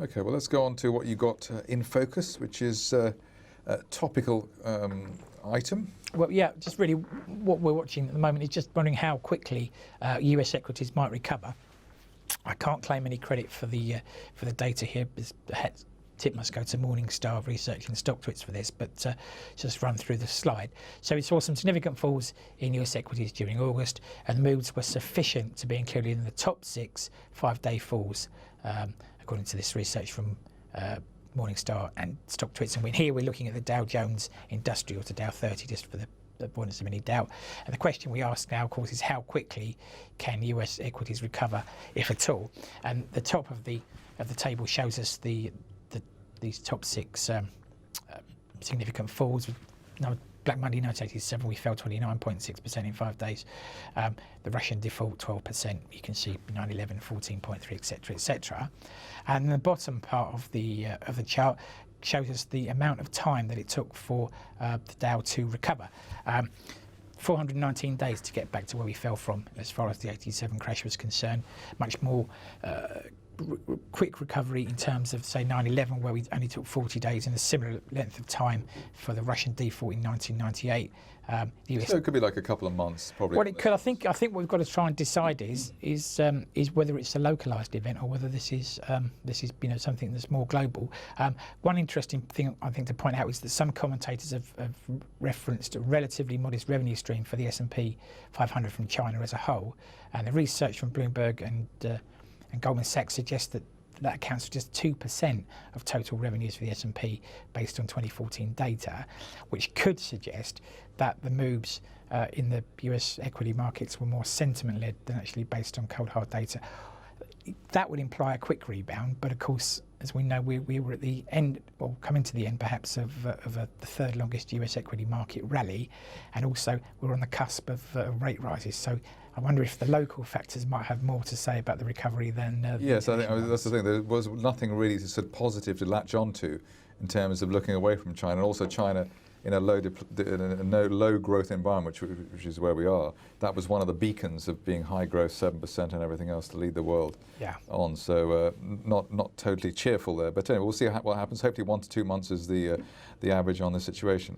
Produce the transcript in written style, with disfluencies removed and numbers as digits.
Okay, well, let's go on to what you got in focus, which is a topical item. Well, yeah, just really what we're watching at the moment is just wondering how quickly US equities might recover. I can't claim any credit for the data here. The tip must go to Morningstar Research and StockTwits for this, but just run through the slide. So we saw some significant falls in US equities during August, and the moves were sufficient to be included in the top 6 5-day falls, according to this research from Morningstar and StockTwits. And here we're looking at the Dow Jones Industrial to Dow 30, just for the avoidance of any doubt. And the question we ask now, of course, is how quickly can US equities recover, if at all? And the top of the table shows us these top 6 significant falls. Black Monday noted 87, we fell 29.6% in 5 days. The Russian default 12%, you can see 9/11 14.3, etc., etc. And the bottom part of the chart shows us the amount of time that it took for the Dow to recover. 419 days to get back to where we fell from as far as the 87 crash was concerned. Much more quick recovery in terms of, say, 9/11, where we only took 40 days, and a similar length of time for the Russian default in 1998. So it could be like a couple of months, probably. Well, it could. I think what we've got to try and decide is whether it's a localised event or whether this is something that's more global. One interesting thing I think to point out is that some commentators have referenced a relatively modest revenue stream for the S&P 500 from China as a whole, and the research from Bloomberg and Goldman Sachs suggests that accounts for just 2% of total revenues for the S&P based on 2014 data, which could suggest that the moves in the US equity markets were more sentiment-led than actually based on cold hard data. That would imply a quick rebound, but of course, as we know, we were at the end, or coming to the end perhaps, of the third longest US equity market rally, and also we're on the cusp of rate rises. So I wonder if the local factors might have more to say about the recovery than yes, I think that's the thing. There was nothing really sort of positive to latch onto in terms of looking away from China, and also China in a low growth environment, which is where we are. That was one of the beacons of being high growth, 7% and everything else to lead the world on. So not totally cheerful there. But anyway, we'll see what happens. Hopefully 1 to 2 months is the average on the situation.